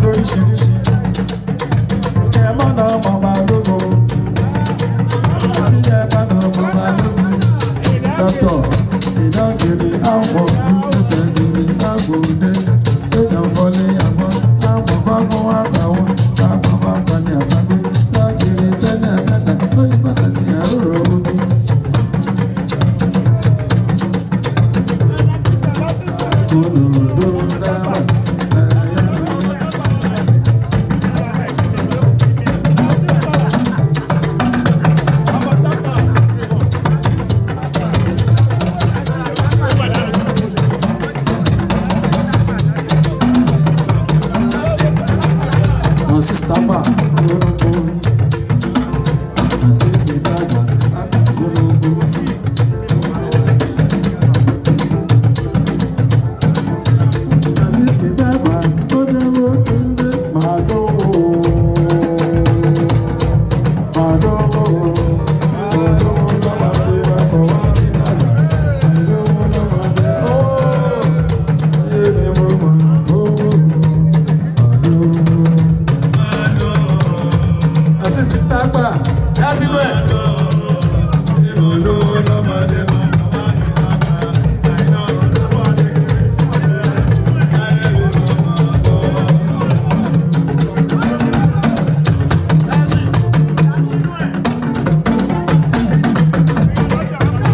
lóríṣiríṣi ẹ má nà ọmọ bá lógo àti ẹ má nà ọmọ bá lógo dọ́tọ̀ ìdágìrì àwọ̀ ẹsẹ̀ gìrì àgbòde èèyàn fọlé àgbọ̀ àgbọ̀ bá gún àgbàwọ̀ àgbọ̀ bá gbani àgbàgbé lágìrì tẹ́lẹ̀ àgbàdà lóyún pàtàkì àrórò ojú.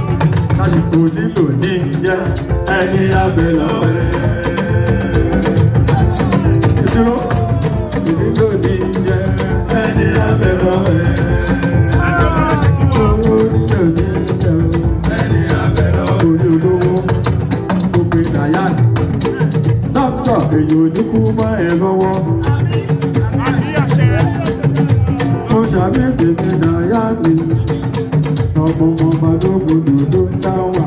Onílò ní jẹ́ ẹni abẹ́lọ́wẹ́. Ìṣòro onílò ní jẹ́ ẹni abẹ́lọ́wẹ́. Owó onílò ní jẹ́ ẹni abẹ́lọ́wẹ́. Orí olówó gbogbo ìdáyà. Dókítà èyí ò ní kú mọ́ ẹ lọ́wọ́. Mo ṣàbẹ̀dẹ̀ mi dáyà mi. Ọmọ ọba lóògùn lòdó ń dá wà.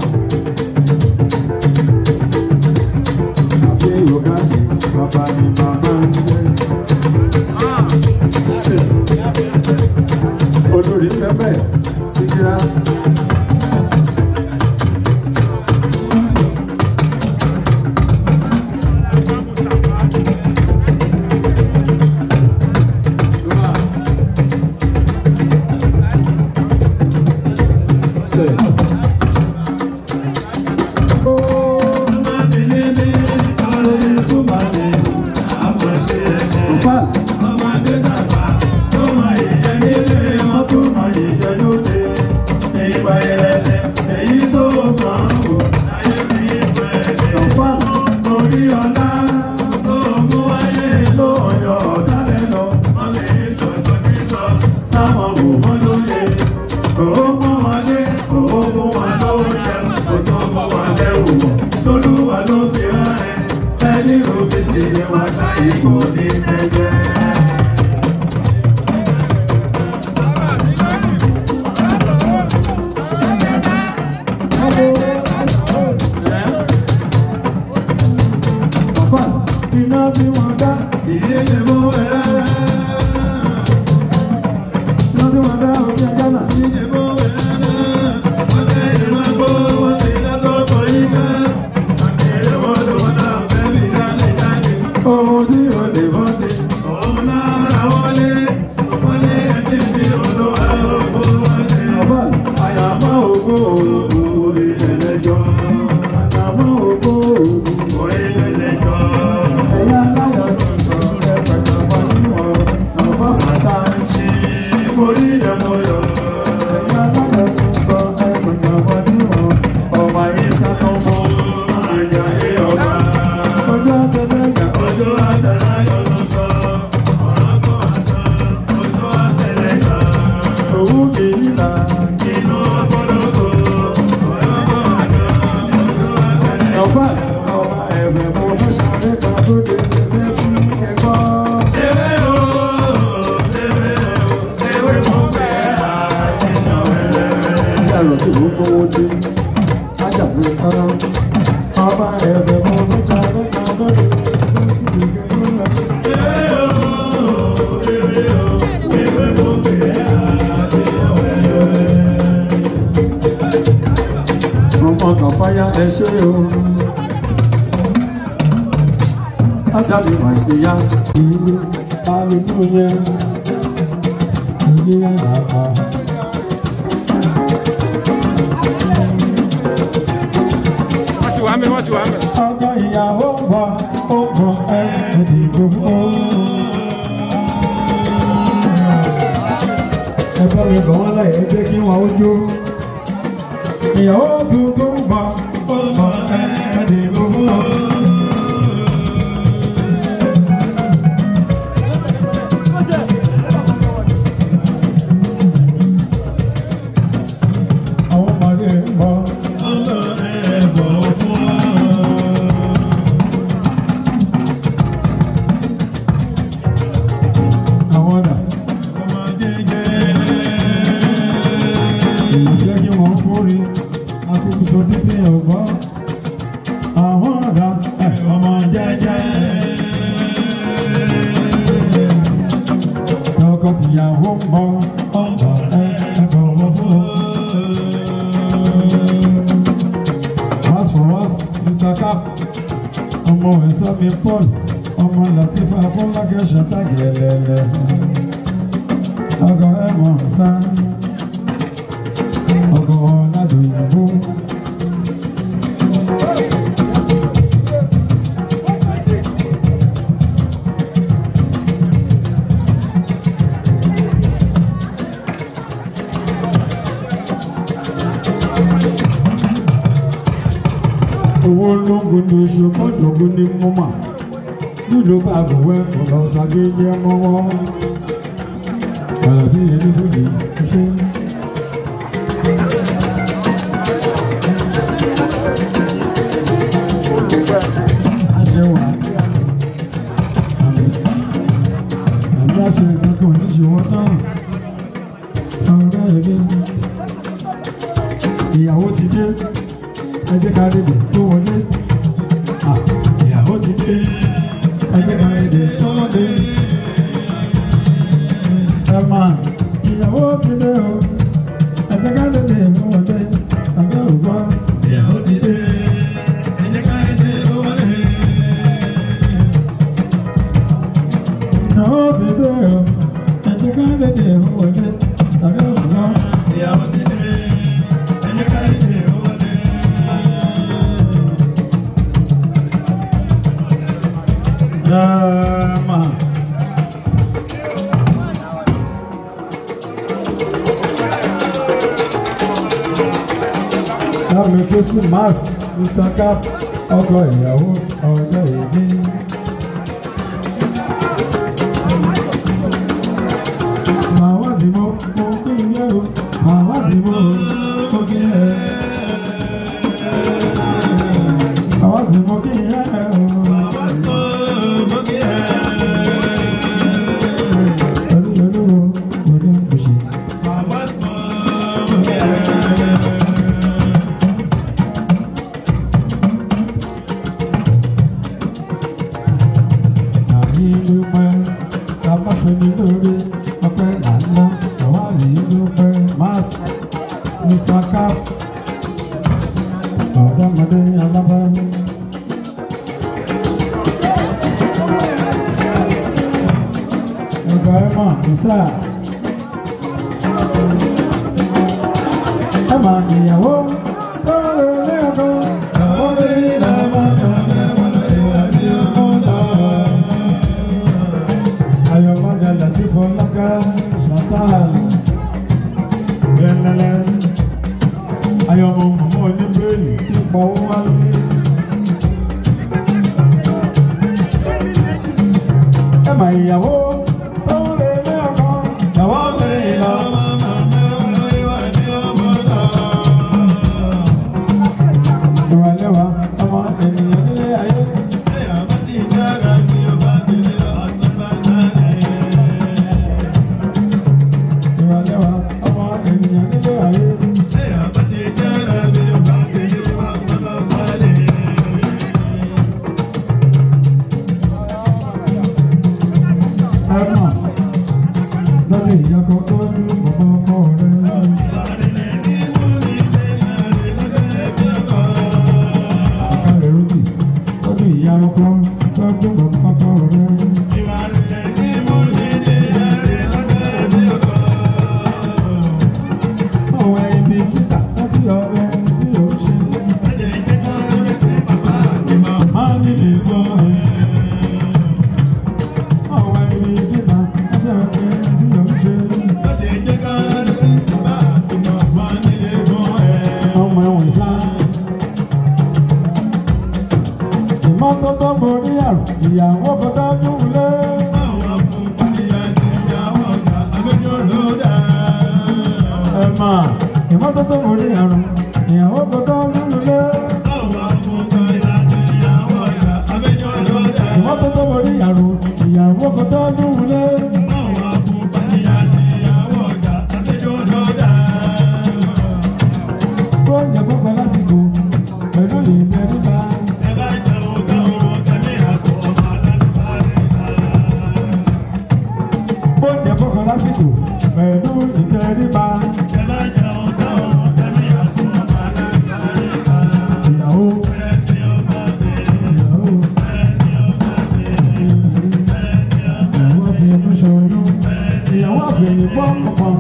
Àfihàn ọ̀gá sí bàbá ni bàbá ń jẹ́. Olórí pẹ́pẹ́ Síkírá. jáde wá sí yá. Ìlú alùpùpù yẹn ìdílé àgbà. Wọ́n ti wà mí, wọ́n ti wà mí. Ọkọ ìyàwó bọ̀ ó bọ̀ ìdìbò fún ọ. Ẹ̀fọ́ mi bọ̀ wọ́n láyé jẹ́ kí wọ́n ó jó. Ìyàwó tuntun bọ̀ ó bọ̀ ìdìbò fún ọ. Ọmọ ẹ̀sọ́ mi Paul, ọmọ Latifa Fọlákẹ́ Ṣàtàgẹ̀lẹ̀lẹ̀, ọkọ̀ ẹ̀mọ̀ sá, ọkọ̀ ọ̀làdòyìnbó. Owó ló ń gbóni oṣù mọ́jọ́gbó ní mọ́mà nílò bá àbúwẹ́ ọ̀rọ̀ ṣàgbé jẹ́ mọ́wọ́ àlàbí ẹni fòdì ṣe. Aṣẹ́wà àmì àṣẹ ìkankan oníṣòwò náà ọ̀rẹ́ ẹ̀dẹ́ ìyàwó ti dé. Ẹ jẹ́ ká rédè tó wọlé. Ìyàwó ti dé. Ẹ jẹ́ ká rédè tó wọlé. Ẹ máa ìyàwó ti dé o. Ẹ jẹ́ ká rédè tó wọlé. Àgbẹ̀ ò gbọ́. Ìyàwó ti dé. Ẹ jẹ́ ká rédè tó wọlé. Ìyàwó ti dé o. Ẹ jẹ́ ká rédè tó wọlé. Àgbẹ̀ ò gbọ́. Ìyàwó ti dé. Ẹ jẹ́ ká rédè tó wọlé. Dama. Dame Christmas, Mr. Cap, ọkọ ìyàwó, ọjọ́ ìbí. Màwá sí mo kí n yẹ o, màwá sí mo kí n yẹ. Màwá sí mo kí n yẹ o. Mr. Cap, ọ̀dọ́mọdé alábá. Ọ̀gá ẹ̀ máa kò sáà. Ẹ máa ìyàwó tó lè lé ọkọ. Àwọn èyí là máa tẹ̀lé wọn ìwà ní ọmọ náà. Ayọ̀mọ́jà láti Fọlákẹ́ Ṣàtàlẹ̀. Lẹ́lẹ́lẹ́. Ayọ̀mọ̀ mọ̀mọ́ ní bẹ́ẹ̀lì tí pọ̀ wá lé. Ẹ máa ìyàwó tó lè lé ọkọ. Àwọn èyí là máa tẹ̀lé ìwà ní ọmọ náà. Ìwà lẹ́wà ọmọ ènìyàn nílé ayé. Ìwà lẹ́wà ọmọ ènìyàn nílé ayé. Tọ́jú ìyá ọkọ, tọ́jú bàbá ọkọ. kókó tó dùn lé. Bóyá kókó lásìkò pẹ̀lú ìtẹríba. Bóyá kókó lásìkò pẹ̀lú ìtẹríba. Ìyàwó àfẹ̀yìn bọ́ ọ̀pọ̀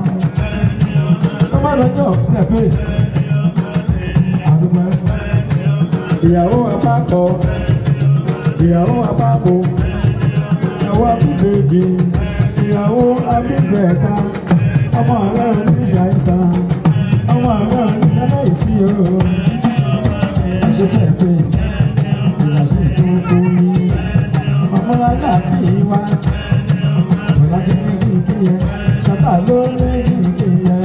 tó bá lọ́jọ́ sẹ́pẹ̀ àdúgbò ìyàwó apákọ̀ ìyàwó apákọ̀ ìyàwó àbúgbèjì ìyàwó abígbẹ̀ẹ́ta ọmọ ààrẹ oníṣàìsàn ọmọ ààrẹ oníṣàláìsí ooo àṣẹ sẹ́pẹ̀ ìyàṣẹ́ tó kú ní ọmọláńlá kì í wá. Ṣàtà ló lé ìkìyẹ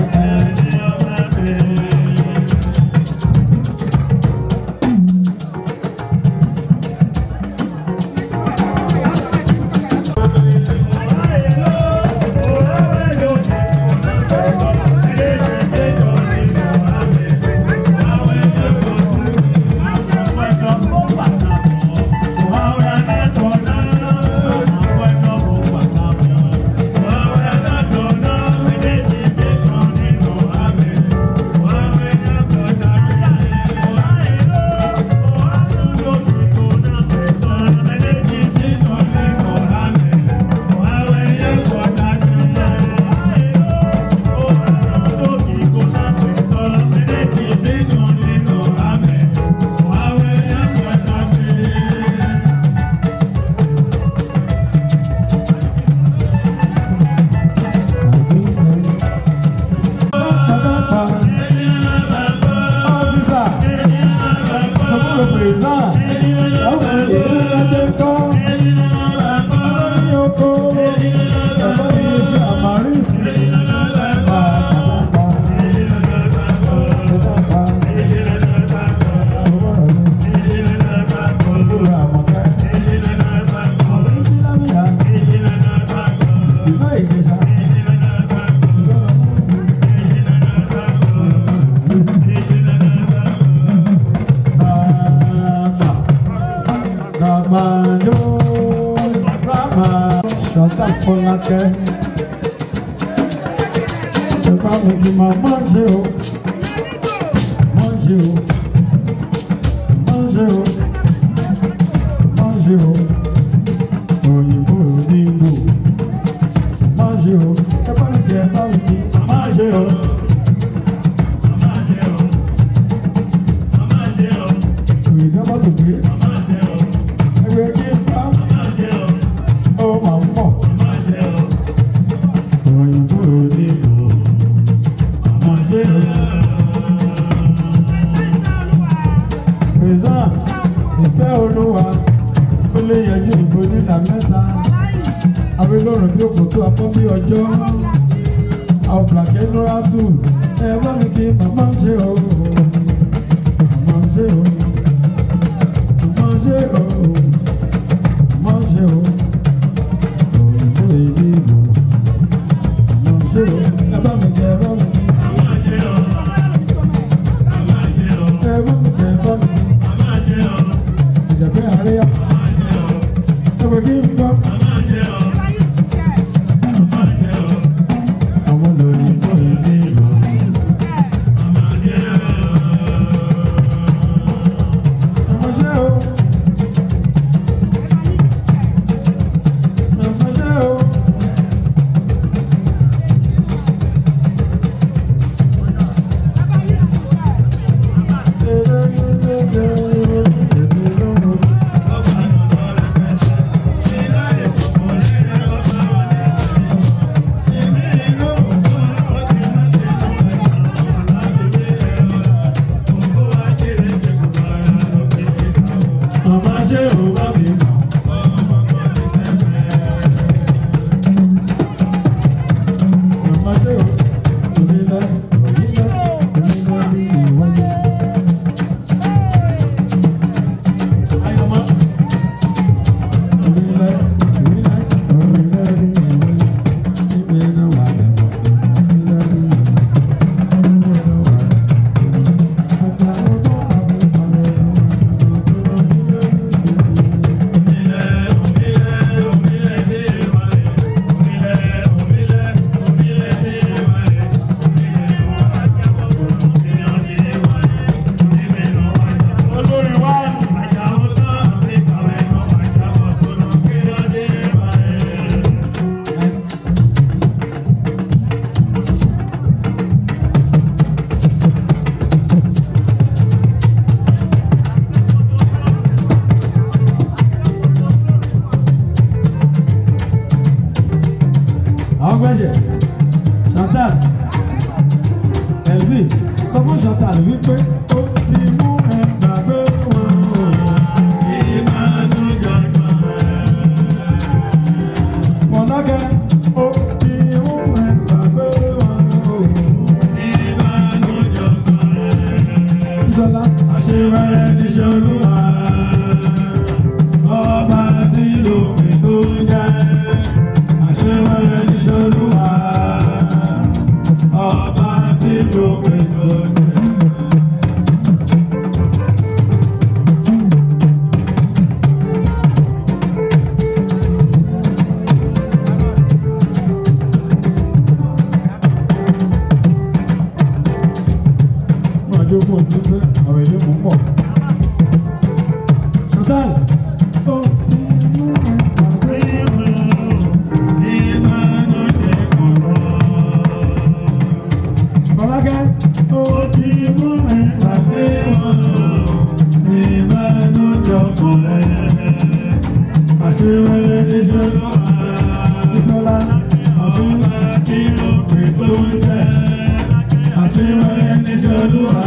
Fọlákẹ́ ẹ̀ka òkè máa máa ń ṣe o máa ń ṣe o máa ń ṣe o máa ń ṣe o òyìnbó òyìnbó máa ń ṣe o ẹ̀ka òkè ẹ̀ka òkè máa ń ṣe o. Òyìnbó bá tó gbé ẹgbẹ́ kí n bá ó máa ń pọ̀. Ìfẹ́ Olúwa ó lè yanjú ìbò nílà mẹ́ta abẹ́lọ́rùn bí òkú tó apọ́ bí ọjọ́ àwòbàkẹ́ lóra tù ẹ bá mi kí màmá ṣe o màmá ṣe o màmá ṣe o màmá ṣe o òyìnbó èdè ìbò màmá ṣe o ẹ bá mi kí ẹ bá mi kí màmá ṣe o màmá ṣe o ẹ bá mi kí ẹ bá mi kí. Ìjàpẹ́ àríyá ẹgbẹ́ kí n bá àwọn lórí tó ìdí ìlú fẹ́ṣẹ̀ Chantal Elvi sọ fún Chantal wípé ó ti mú ẹ gbàgbé wọn o. Ìbànújẹ́ kan Fọlákẹ́ ó ti mú ẹ gbàgbé wọn o. Ìbànújẹ́ kan Bísọ́lá àṣewẹ́rẹ́ níṣẹ́ Olúwa ọba tí lómi tó jẹ́ àṣewẹ́rẹ́ níṣẹ́ Olúwa ọba tí lómi tó jẹ́. Jókòó tí pé àwọn èdè mú pọ̀. Chantal ó ti mú àgbé wọn ìbànújẹ́ kọ̀ọ̀rọ̀. Fọlákẹ́ ó ti mú àgbé wọn ìbànújẹ́ kọ̀ọ̀rọ̀. Àṣewẹ́rẹ́ níṣẹ́ ló wà. Bísọ́lá àṣewẹ́rẹ́ tí ó pè tó jẹ́. Àṣewẹ́rẹ́ níṣẹ́ ló wà.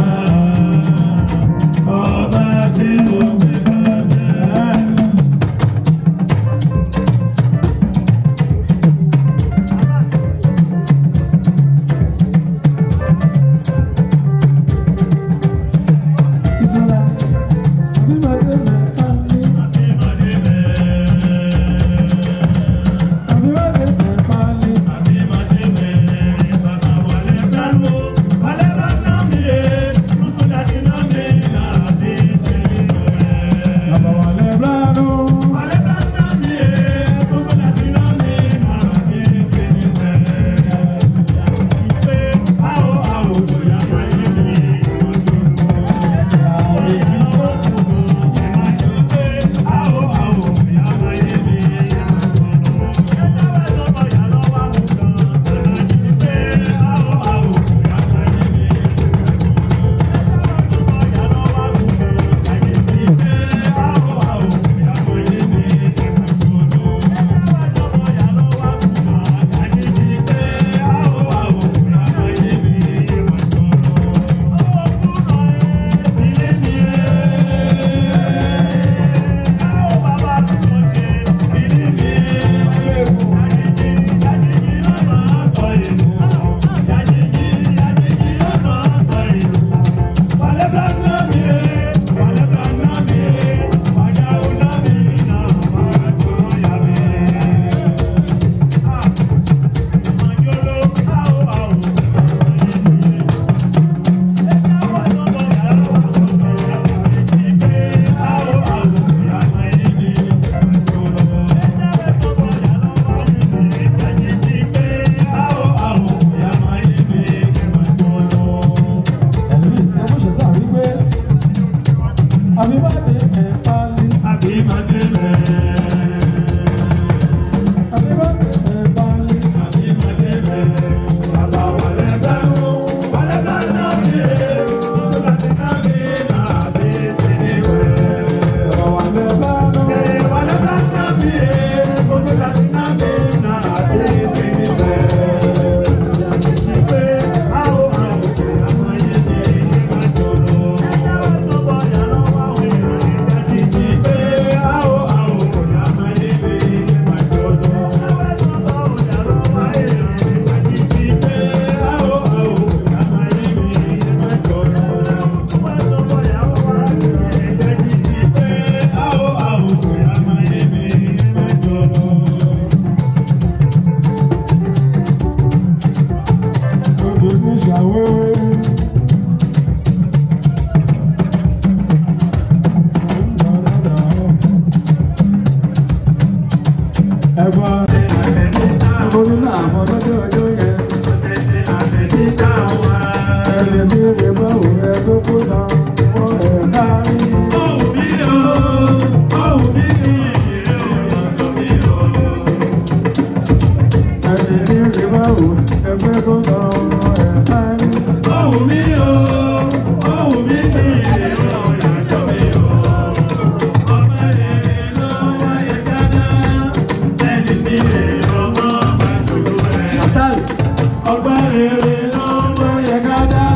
ọgbẹ́ rere ló ń tó yẹ ká dá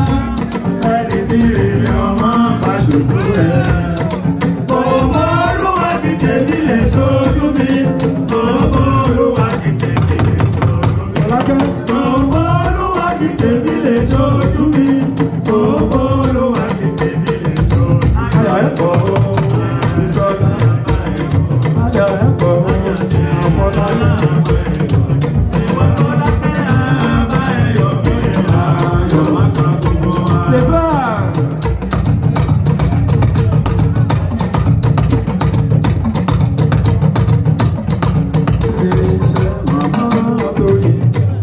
ẹni tí rere ọmọ bá ṣòkú ẹ̀. Òwò olúwa ti tèmi lè ṣojú mi. Òwò olúwa ti tèmi lè ṣojú mi. Òwò olúwa ti tèmi lè ṣojú mi. Òwò olúwa ti tèmi lè ṣojú mi. Ayọ̀ ẹ̀ pọ̀ o, ìsọ̀lá. Ayọ̀ ẹ̀ pọ̀ o, àfọ̀lá. C'est vrai.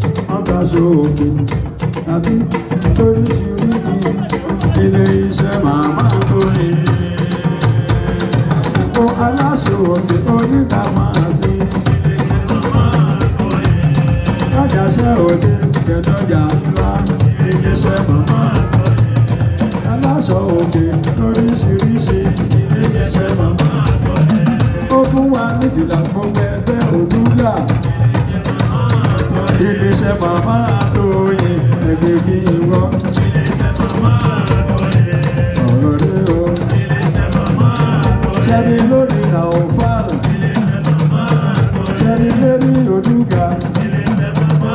Òkè àbí oríṣiríṣi ilé iṣẹ́ màmá tó ní ó aláṣọ òkè onídàmásí kájàṣẹ́ òde kẹdọ́jà ńlá ilé iṣẹ́ màmá tó ní aláṣọ òkè oríṣiríṣi ilé iṣẹ́ màmá tó ní ó fún wa ní fìlà gbogbo ẹgbẹ́ òdúgà. Ilé-iṣẹ́ màmá Tóyìn ẹgbẹ́ kí n wọ́. Ilé-iṣẹ́ màmá Tóyìn ọ̀rọ̀ rẹ̀ o. Ilé-iṣẹ́ màmá Tóyìn ṣẹ́ni lórí àwọn fàlà. Ilé-iṣẹ́ màmá Tóyìn ṣẹ́ni lórí Odúgà. Ilé-iṣẹ́ màmá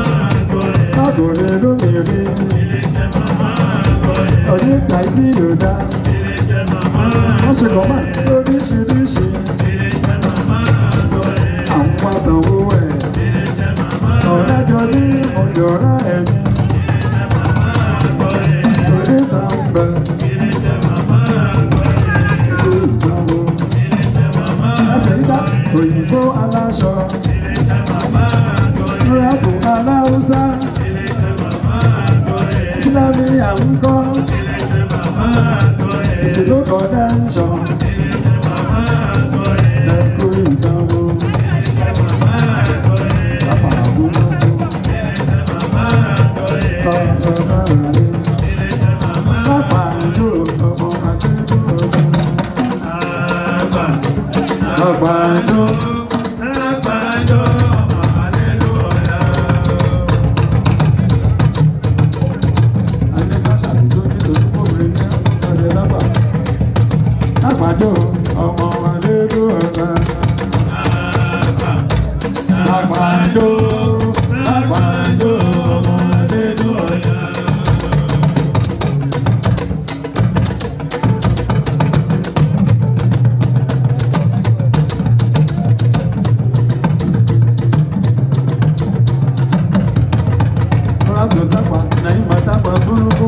Tóyìn lágòrè lómìnirí. Ilé-iṣẹ́ màmá Tóyìn ọdún kàìtì yóò dá. Ilé-iṣẹ́ màmá Tóyìn wọ́n ṣe kọ́ máa lóríṣiríṣi. Ilé-iṣẹ́ màmá Tóyìn àwọn asanwó ẹ̀. Ọ̀rẹ́jọ ní ọjọ́rá ẹ̀mí. Oríta ń bẹ. Ìgbàwó. Ẹsẹ̀ ìdá òyìnbó aláṣọ. Rẹ́pù aláhùsá. Sílámì à ń kọ́. Ìsìlókọ̀ dẹ́ńṣọ̀. Ẹ̀kú ìgbàwó. Àgbàdo ọmọ Adédọ́lá. Àgbàdo àgbàdo ọmọ Adédọ́lá. Ọ̀rọ̀ tàpá nàí má tàpá burúkú.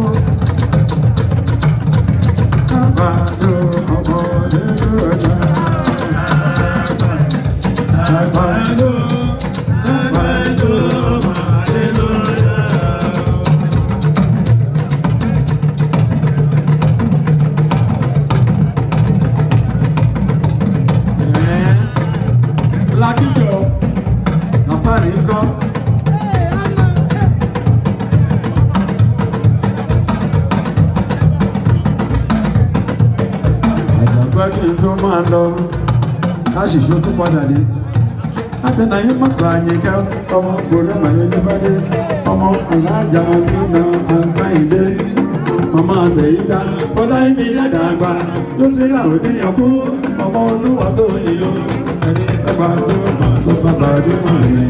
Àgbàdo ọmọ Adédọ́lá. Àgbàdo. Lákìjọ, àpárí ń kọ́. Àjàgbá kí n tó máa lọ, káṣìṣó tó padà dé. Àtẹnayé mọ́kà àyíká, ọmọ gbòòrò màyé nífàdé, ọmọ alájà ọdúnà àgbáyìndé. Màmá Ṣèyídá, bọ́lá ìmí yàdàgbà, ló sì rà òdìyànkú, ọmọ olúwa tó yíyó. Ẹni ẹgbàá tó máa lọ bàbá àdúgbò rẹ̀.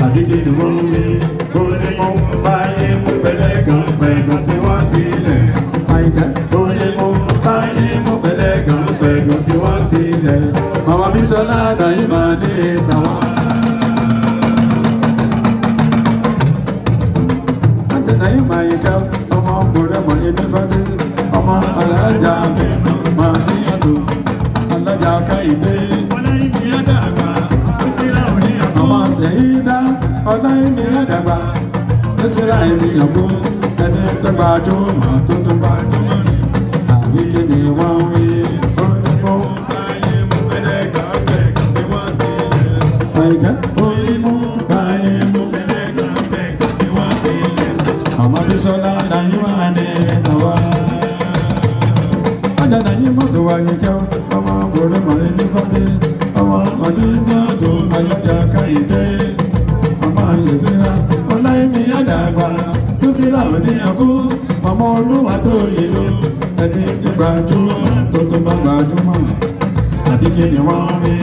Àdíkì ni wọ́n ń rí, ó ní mo báyé mú pẹ̀lẹ́ gan pẹ̀gàn fi wá sílẹ̀. Àyíká ó ní mo báyé mú pẹ̀lẹ́ gan pẹ̀gàn fi wá sílẹ̀. Màmá Bísọ́lá àdáyé máa ní ìtàwọn. Àtẹ̀náyé máa yẹ ká ọmọ gbòòrò mọ̀ ẹni fádé. Ọmọ alájà máa ní àdó. Alájà Káyìndé. Màmá Ṣèyídá, ọ̀la ìmí àdàgbà. Ẹsẹ̀ra ènìyàn kú, ẹni tẹ́gbà tó mọ̀ tó tó bá tó mọ̀. Àbíké ni wọ́n wí, ó ní mo báyé mú pẹ̀lẹ́ gan pẹ̀gàn fi wá sílẹ̀. Àyíká ó ní mo báyé mú pẹ̀lẹ́ gan pẹ̀gàn fi wá sílẹ̀. Màmá Bísọ́lá náyí máa ní ìtàwá. Ajá náyí mọ́tò wá yẹ kẹ́ ọmọ gbòòrò màrí ní fọ́dé. Ọmọ Màdínà tó Alájà Káyìndé. Màmá Yẹ̀sìrá, ọlá ìmí àdàgbà. níyànkú màmá olúwa tó yẹ ló ẹni gbajúmọ̀ tó tó bá gbajúmọ̀ àbí kí ni wọ́n rí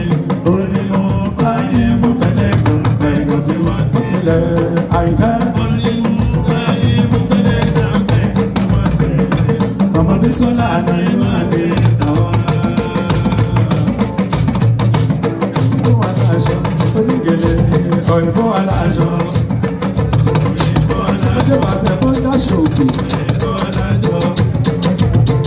orí nínú báyìí mú pẹ̀lẹ́gàn pẹ̀lẹ́gàn fi wọ́n fọ́sílẹ̀ àyíká orí nínú báyìí mú pẹ̀lẹ́gàn pẹ̀lẹ́gàn fi wọ́n fẹ́lẹ̀ ọmọdé sọ́lá àná ìmọ̀ àdé tàwọn. òyìnbó aláṣọ onígèlè òyìnbó aláṣọ òyìnbó aláṣọ ọjọ́ pàṣẹ fún dáṣọ òkè òyìnbó aláṣọ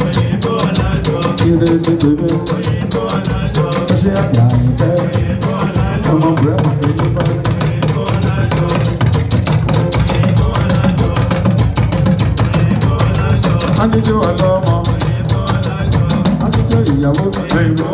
òyìnbó aláṣọ ìrètí bèbè òyìnbó aláṣọ ṣé àgbà ìtẹ́ òyìnbó aláṣọ ọmọ bùrẹ́mà èyí bá òyìnbó aláṣọ òyìnbó aláṣọ òyìnbó aláṣọ adíjọ́ ọlọ́mọ òyìnbó aláṣọ adíjọ́ ìyàwó òyìnbó.